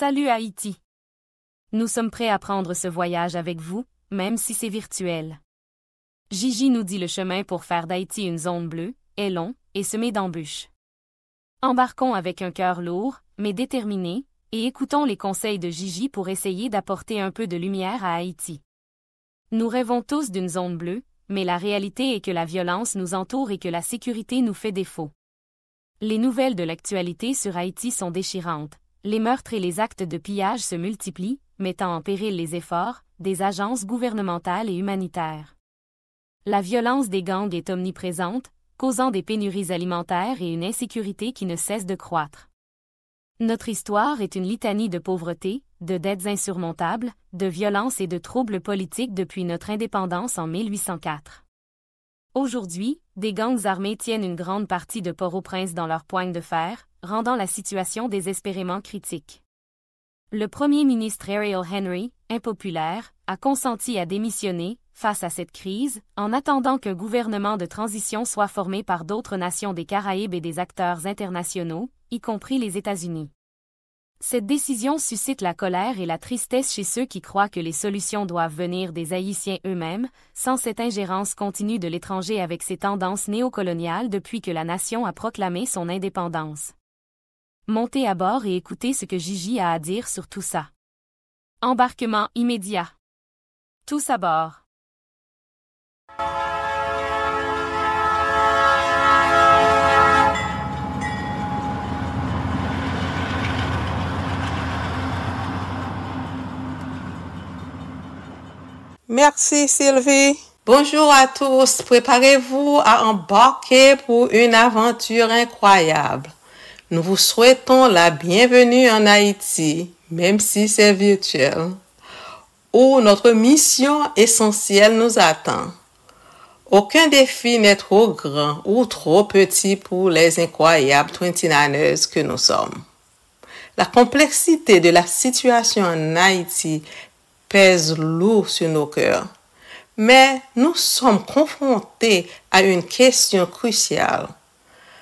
Salut Haïti. Nous sommes prêts à prendre ce voyage avec vous, même si c'est virtuel. Gigi nous dit le chemin pour faire d'Haïti une zone bleue, est long et semé d'embûches. Embarquons avec un cœur lourd, mais déterminé, et écoutons les conseils de Gigi pour essayer d'apporter un peu de lumière à Haïti. Nous rêvons tous d'une zone bleue, mais la réalité est que la violence nous entoure et que la sécurité nous fait défaut. Les nouvelles de l'actualité sur Haïti sont déchirantes. Les meurtres et les actes de pillage se multiplient, mettant en péril les efforts des agences gouvernementales et humanitaires. La violence des gangs est omniprésente, causant des pénuries alimentaires et une insécurité qui ne cesse de croître. Notre histoire est une litanie de pauvreté, de dettes insurmontables, de violences et de troubles politiques depuis notre indépendance en 1804. Aujourd'hui, des gangs armés tiennent une grande partie de Port-au-Prince dans leur poigne de fer, rendant la situation désespérément critique. Le premier ministre Ariel Henry, impopulaire, a consenti à démissionner face à cette crise, en attendant qu'un gouvernement de transition soit formé par d'autres nations des Caraïbes et des acteurs internationaux, y compris les États-Unis. Cette décision suscite la colère et la tristesse chez ceux qui croient que les solutions doivent venir des Haïtiens eux-mêmes, sans cette ingérence continue de l'étranger avec ses tendances néocoloniales depuis que la nation a proclamé son indépendance. Montez à bord et écoutez ce que Gigi a à dire sur tout ça. Embarquement immédiat. Tous à bord. Merci Sylvie. Bonjour à tous. Préparez-vous à embarquer pour une aventure incroyable. Nous vous souhaitons la bienvenue en Haïti, même si c'est virtuel, où notre mission essentielle nous attend. Aucun défi n'est trop grand ou trop petit pour les incroyables 29ers que nous sommes. La complexité de la situation en Haïti pèse lourd sur nos cœurs. Mais nous sommes confrontés à une question cruciale.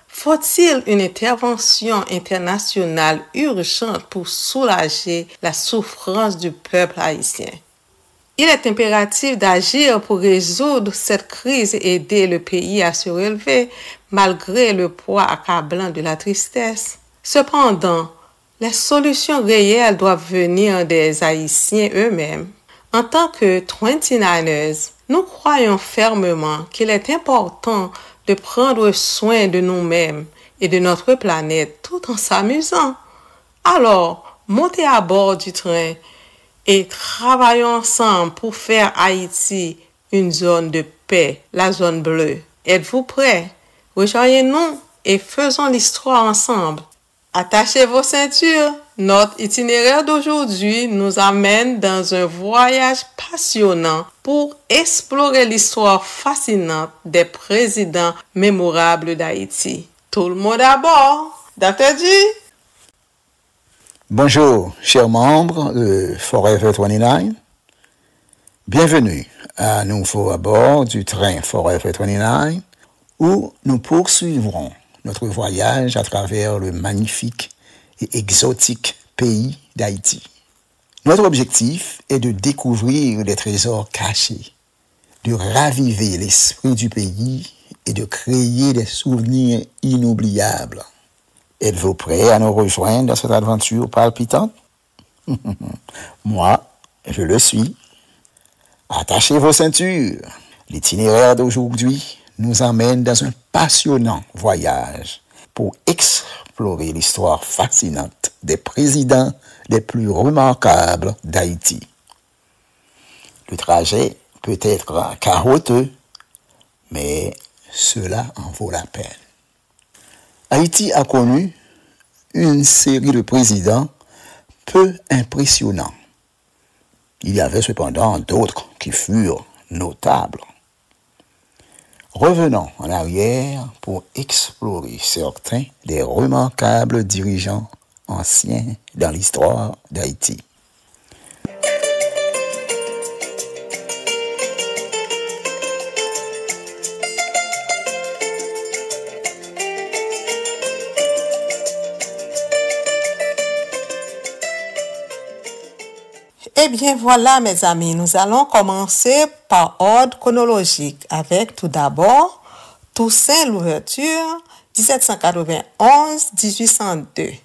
Faut-il une intervention internationale urgente pour soulager la souffrance du peuple haïtien? Il est impératif d'agir pour résoudre cette crise et aider le pays à se relever malgré le poids accablant de la tristesse. Cependant, les solutions réelles doivent venir des Haïtiens eux-mêmes. En tant que 29ers, nous croyons fermement qu'il est important de prendre soin de nous-mêmes et de notre planète tout en s'amusant. Alors, montez à bord du train et travaillons ensemble pour faire Haïti une zone de paix, la zone bleue. Êtes-vous prêts? Rejoignez-nous et faisons l'histoire ensemble. Attachez vos ceintures. Notre itinéraire d'aujourd'hui nous amène dans un voyage passionnant pour explorer l'histoire fascinante des présidents mémorables d'Haïti. Tout le monde à bord. Dr. G. Bonjour, chers membres de Forever 29. Bienvenue à nouveau à bord du train Forever 29 où nous poursuivrons notre voyage à travers le magnifique et exotique pays d'Haïti. Notre objectif est de découvrir les trésors cachés, de raviver l'esprit du pays et de créer des souvenirs inoubliables. Êtes-vous prêts à nous rejoindre dans cette aventure palpitante? Moi, je le suis. Attachez vos ceintures. L'itinéraire d'aujourd'hui nous emmène dans un passionnant voyage pour explorer l'histoire fascinante des présidents les plus remarquables d'Haïti. Le trajet peut être cahotteux, mais cela en vaut la peine. Haïti a connu une série de présidents peu impressionnants. Il y avait cependant d'autres qui furent notables. Revenons en arrière pour explorer certains des remarquables dirigeants anciens dans l'histoire d'Haïti. Eh bien voilà mes amis, nous allons commencer par ordre chronologique avec tout d'abord Toussaint Louverture 1791-1802.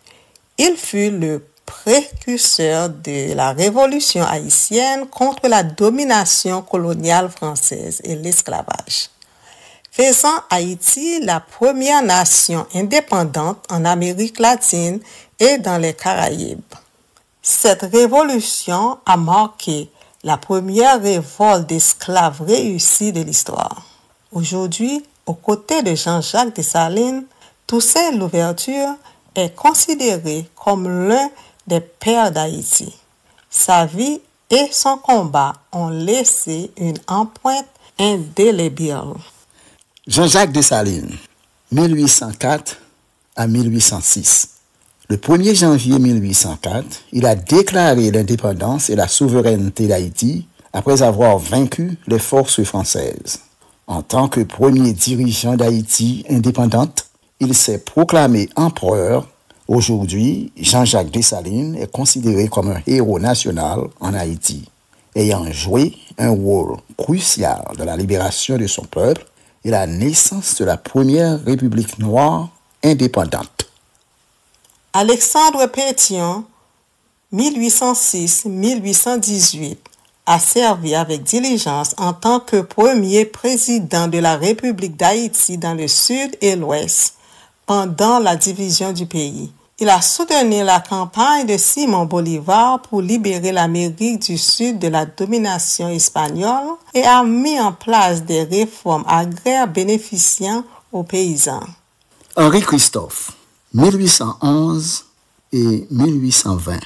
Il fut le précurseur de la révolution haïtienne contre la domination coloniale française et l'esclavage, faisant Haïti la première nation indépendante en Amérique latine et dans les Caraïbes. Cette révolution a marqué la première révolte d'esclaves réussie de l'histoire. Aujourd'hui, aux côtés de Jean-Jacques Dessalines, Toussaint Louverture est considéré comme l'un des pères d'Haïti. Sa vie et son combat ont laissé une empreinte indélébile. Jean-Jacques Dessalines, 1804 à 1806. Le 1er janvier 1804, il a déclaré l'indépendance et la souveraineté d'Haïti après avoir vaincu les forces françaises. En tant que premier dirigeant d'Haïti indépendante, il s'est proclamé empereur. Aujourd'hui, Jean-Jacques Dessalines est considéré comme un héros national en Haïti, ayant joué un rôle crucial dans la libération de son peuple et la naissance de la première République noire indépendante. Alexandre Pétion, 1806-1818, a servi avec diligence en tant que premier président de la République d'Haïti dans le sud et l'ouest pendant la division du pays. Il a soutenu la campagne de Simon Bolivar pour libérer l'Amérique du Sud de la domination espagnole et a mis en place des réformes agraires bénéficiant aux paysans. Henri Christophe, 1811 et 1820.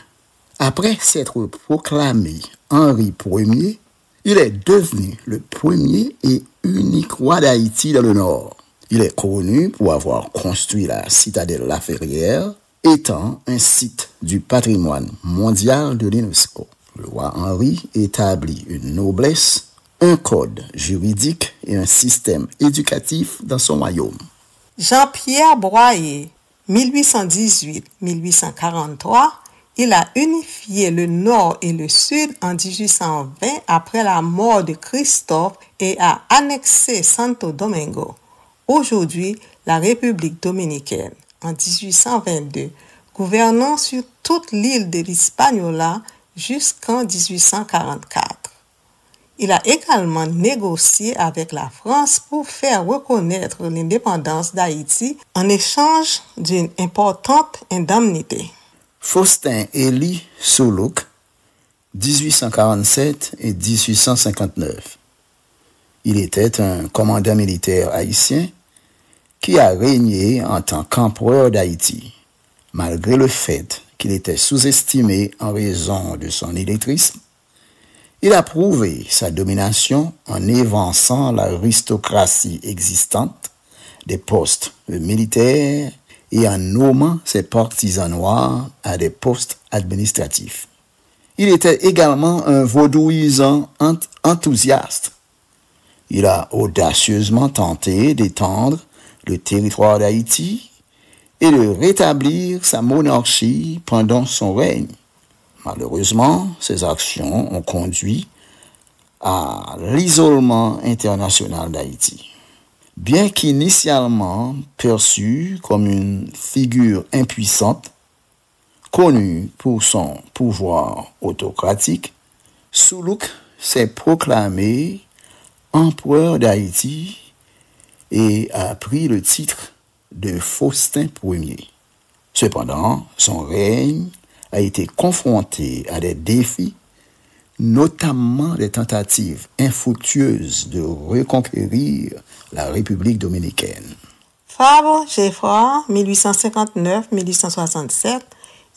Après s'être proclamé Henri Ier, il est devenu le premier et unique roi d'Haïti dans le Nord. Il est connu pour avoir construit la citadelle La Ferrière, étant un site du patrimoine mondial de l'UNESCO. Le roi Henri établit une noblesse, un code juridique et un système éducatif dans son royaume. Jean-Pierre Broyer, 1818-1843, il a unifié le Nord et le Sud en 1820 après la mort de Christophe et a annexé Santo Domingo, aujourd'hui la République dominicaine, en 1822, gouvernant sur toute l'île de l'Hispaniola jusqu'en 1844. Il a également négocié avec la France pour faire reconnaître l'indépendance d'Haïti en échange d'une importante indemnité. Faustin Élie Soulouk, 1847 et 1859. Il était un commandant militaire haïtien qui a régné en tant qu'empereur d'Haïti, malgré le fait qu'il était sous-estimé en raison de son illettrisme. Il a prouvé sa domination en évinçant l'aristocratie existante des postes militaires et en nommant ses partisans noirs à des postes administratifs. Il était également un vaudouisant enthousiaste. Il a audacieusement tenté d'étendre le territoire d'Haïti et de rétablir sa monarchie pendant son règne. Malheureusement, ces actions ont conduit à l'isolement international d'Haïti. Bien qu'initialement perçu comme une figure impuissante, connu pour son pouvoir autocratique, Soulouk s'est proclamé empereur d'Haïti et a pris le titre de Faustin Ier. Cependant, son règne a été confronté à des défis, notamment des tentatives infructueuses de reconquérir la République dominicaine. Fabre Geoffroy, 1859-1867,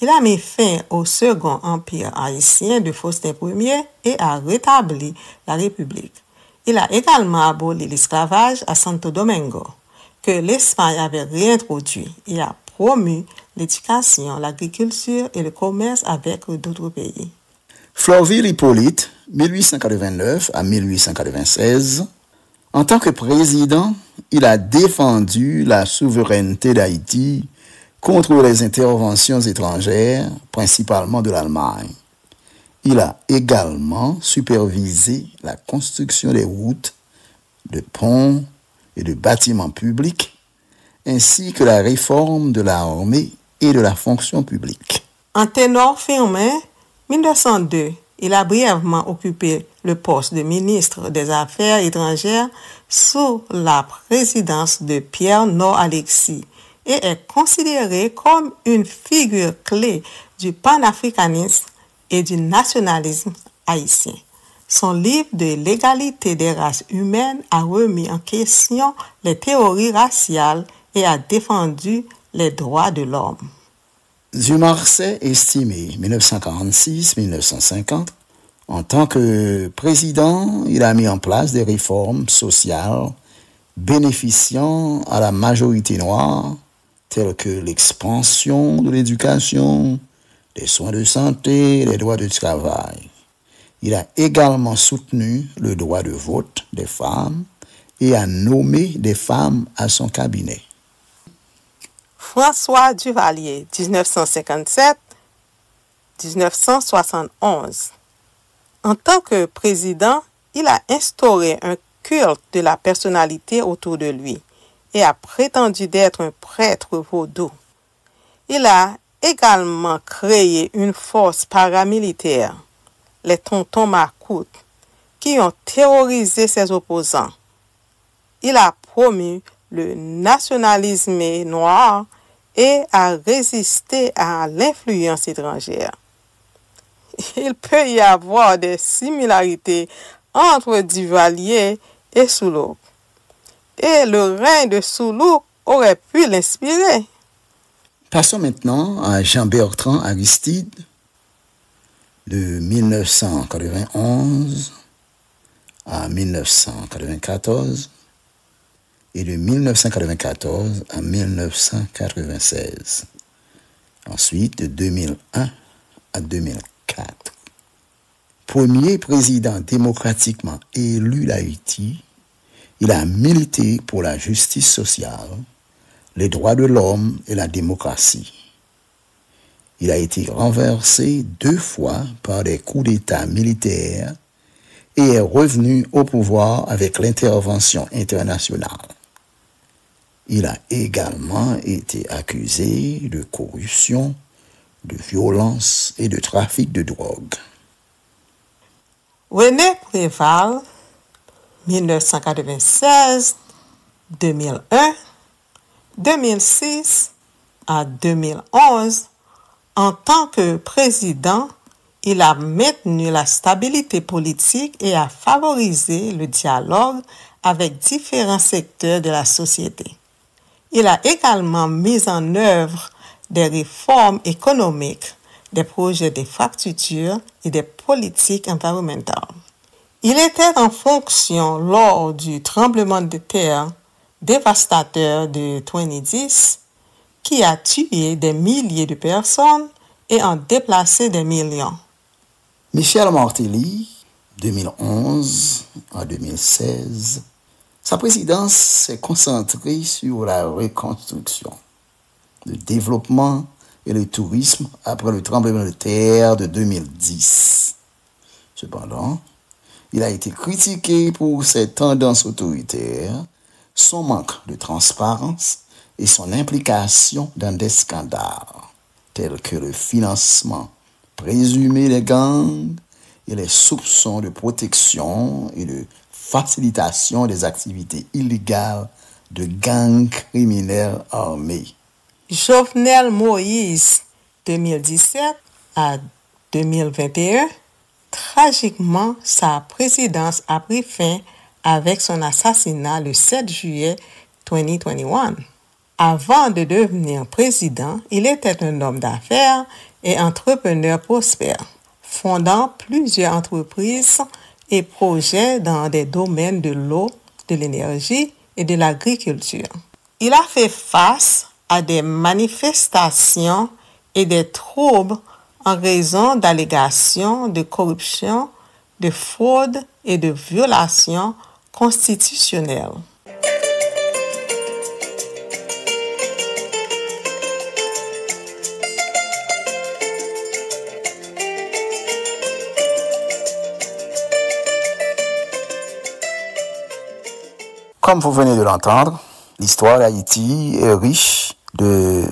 il a mis fin au second empire haïtien de Faustin Ier et a rétabli la République. Il a également aboli l'esclavage à Santo Domingo, que l'Espagne avait réintroduit, et a promu l'éducation, l'agriculture et le commerce avec d'autres pays. Florville Hippolyte, 1889 à 1896, en tant que président, il a défendu la souveraineté d'Haïti contre les interventions étrangères, principalement de l'Allemagne. Il a également supervisé la construction des routes, de ponts et de bâtiments publics, ainsi que la réforme de l'armée et de la fonction publique. En ténor Firmin, 1902, il a brièvement occupé le poste de ministre des Affaires étrangères sous la présidence de Pierre Nord-Alexis et est considéré comme une figure clé du panafricanisme et du nationalisme haïtien. Son livre de l'égalité des races humaines a remis en question les théories raciales et a défendu les droits de l'homme. Dumarsais estimé 1946-1950. En tant que président, il a mis en place des réformes sociales bénéficiant à la majorité noire, telles que l'expansion de l'éducation, des soins de santé, les droits de travail. Il a également soutenu le droit de vote des femmes et a nommé des femmes à son cabinet. François Duvalier, 1957-1971. En tant que président, il a instauré un culte de la personnalité autour de lui et a prétendu d'être un prêtre vaudou. Il a également créé une force paramilitaire, les Tontons Macoutes, qui ont terrorisé ses opposants. Il a promu le nationalisme noir et a résisté à l'influence étrangère. Il peut y avoir des similarités entre Duvalier et Soulouque. Et le règne de Soulouque aurait pu l'inspirer. Passons maintenant à Jean-Bertrand Aristide, de 1991 à 1994 et de 1994 à 1996. Ensuite, de 2001 à 2004. Premier président démocratiquement élu d'Haïti, il a milité pour la justice sociale, les droits de l'homme et la démocratie. Il a été renversé 2 fois par des coups d'État militaires et est revenu au pouvoir avec l'intervention internationale. Il a également été accusé de corruption, de violence et de trafic de drogue. René Préval, 1996, 2001, 2006 à 2011, en tant que président, il a maintenu la stabilité politique et a favorisé le dialogue avec différents secteurs de la société. Il a également mis en œuvre des réformes économiques, des projets d'infrastructure et des politiques environnementales. Il était en fonction lors du tremblement de terre dévastateur de 2010 qui a tué des milliers de personnes et en déplacé des millions. Michel Martelly, 2011 à 2016, sa présidence s'est concentrée sur la reconstruction, le développement et le tourisme après le tremblement de terre de 2010. Cependant, il a été critiqué pour ses tendances autoritaires, son manque de transparence et son implication dans des scandales tels que le financement présumé des gangs et les soupçons de protection et de facilitation des activités illégales de gangs criminels armés. Jovenel Moïse, 2017 à 2021, tragiquement, sa présidence a pris fin avec son assassinat le 7 juillet 2021. Avant de devenir président, il était un homme d'affaires et entrepreneur prospère, fondant plusieurs entreprises et projets dans des domaines de l'eau, de l'énergie et de l'agriculture. Il a fait face à des manifestations et des troubles en raison d'allégations de corruption, de fraude et de violations constitutionnelles. Comme vous venez de l'entendre, l'histoire d'Haïti est riche de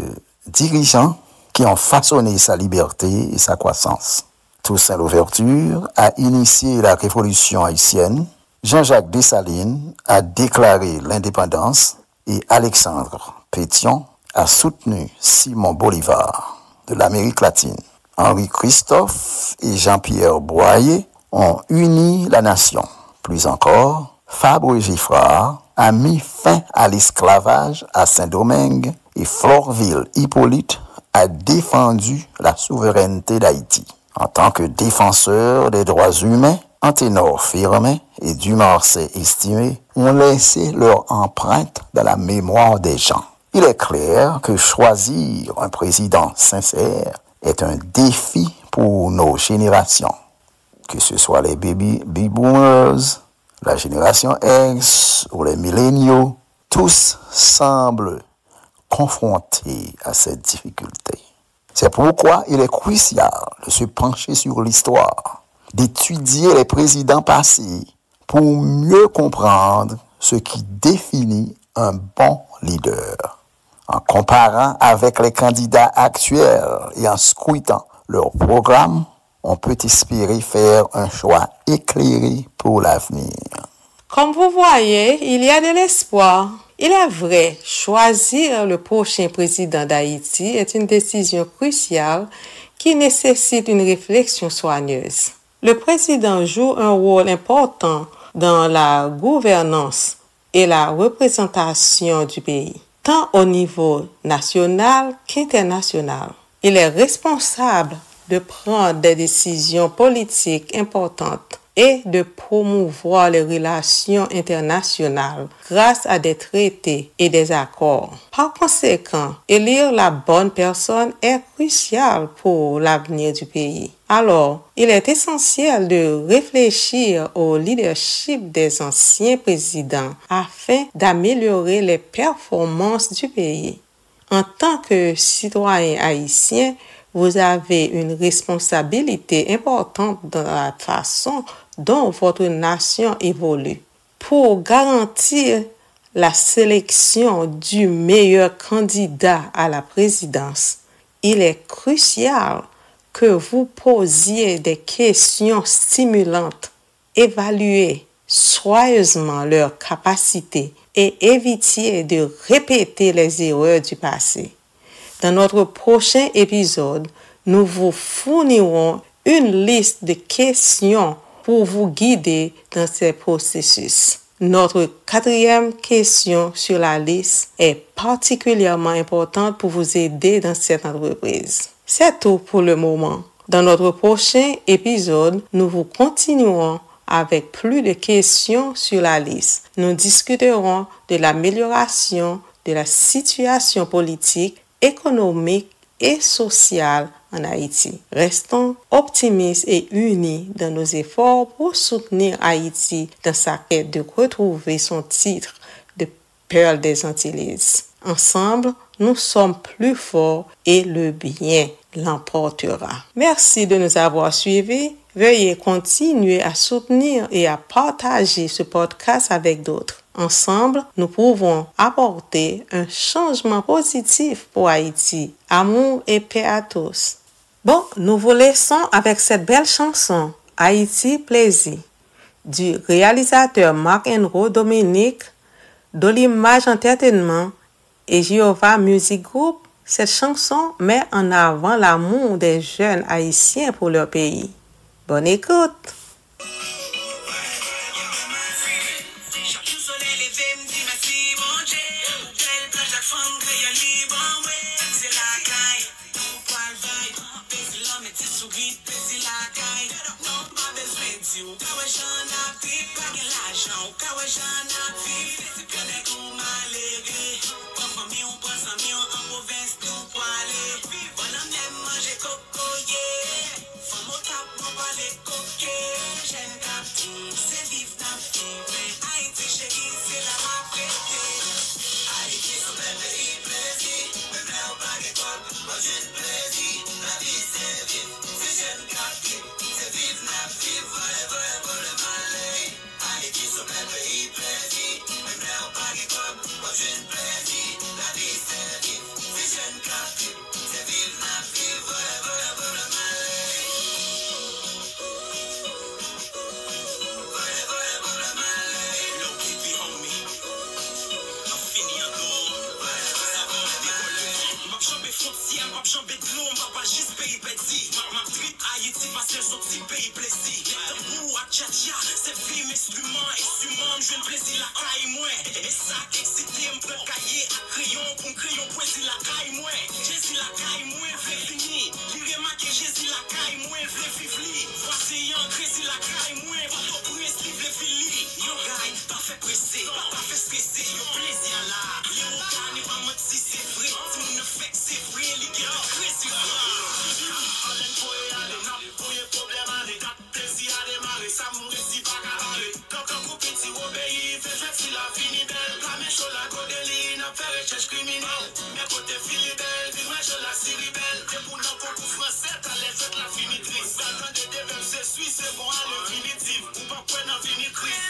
dirigeants qui ont façonné sa liberté et sa croissance. Toussaint Louverture a initié la révolution haïtienne, Jean-Jacques Dessalines a déclaré l'indépendance et Alexandre Pétion a soutenu Simon Bolivar de l'Amérique latine. Henri Christophe et Jean-Pierre Boyer ont uni la nation. Plus encore, Fabre Giffard a mis fin à l'esclavage à Saint-Domingue et Florville Hippolyte a défendu la souveraineté d'Haïti. En tant que défenseur des droits humains, Anténor Firmin et Dumarsais Estimé ont laissé leur empreinte dans la mémoire des gens. Il est clair que choisir un président sincère est un défi pour nos générations. Que ce soit les baby boomers, la génération X ou les milléniaux, tous semblent confrontés à cette difficulté. C'est pourquoi il est crucial de se pencher sur l'histoire, d'étudier les présidents passés pour mieux comprendre ce qui définit un bon leader. En comparant avec les candidats actuels et en scrutant leur programme, on peut espérer faire un choix éclairé pour l'avenir. Comme vous voyez, il y a de l'espoir. Il est vrai, choisir le prochain président d'Haïti est une décision cruciale qui nécessite une réflexion soigneuse. Le président joue un rôle important dans la gouvernance et la représentation du pays, tant au niveau national qu'international. Il est responsable de prendre des décisions politiques importantes et de promouvoir les relations internationales grâce à des traités et des accords. Par conséquent, élire la bonne personne est crucial pour l'avenir du pays. Alors, il est essentiel de réfléchir au leadership des anciens présidents afin d'améliorer les performances du pays. En tant que citoyen haïtien, vous avez une responsabilité importante dans la façon dont votre nation évolue. Pour garantir la sélection du meilleur candidat à la présidence, il est crucial que vous posiez des questions stimulantes, évaluez soigneusement leurs capacités et évitiez de répéter les erreurs du passé. Dans notre prochain épisode, nous vous fournirons une liste de questions pour vous guider dans ces processus. Notre 4e question sur la liste est particulièrement importante pour vous aider dans cette entreprise. C'est tout pour le moment. Dans notre prochain épisode, nous vous continuerons avec plus de questions sur la liste. Nous discuterons de l'amélioration de la situation politique, économique et sociale en Haïti. Restons optimistes et unis dans nos efforts pour soutenir Haïti dans sa quête de retrouver son titre de perle des Antilles. Ensemble, nous sommes plus forts et le bien l'emportera. Merci de nous avoir suivis. Veuillez continuer à soutenir et à partager ce podcast avec d'autres. Ensemble, nous pouvons apporter un changement positif pour Haïti. Amour et paix à tous. Bon, nous vous laissons avec cette belle chanson, Haïti Plaisir, du réalisateur Marc-Enro Dominique, d'Olimage Entertainment et Jehovah Music Group. Cette chanson met en avant l'amour des jeunes haïtiens pour leur pays. Bonne écoute! Haïti, so belle pays plaisir, même là me jeune Brésil la caille moi. Et ça excité me prend cahier à crayon pour crayon poésie la caille moi. Jésus la caille moi vrai fini. Lire marqué Jésus la caille moi vrai fifli. Voici un Jésus la caille moi pour ton prince livre fili. Yo gagne pas fait presser, pas fait stresser, yo plaisir là. Yo gagne pas mot si c'est vrai, tout ne fait que c'est vrai, li get de crazy là. Allen pour aller n'a pour y problème aller, dat plaisir à démarrer, ça mourir si pas carré. Quand on coupe petit obéir, fait si la fini belle, comme chaud la godeli, n'a fait recherche criminelle. Mais côté fili belle, vivre je la série belle, et pour nous pour français, t'as les fêtes la finitrice. Dans des devers c'est suisse, c'est bon à l'infinitif, ou pas point dans finitrice,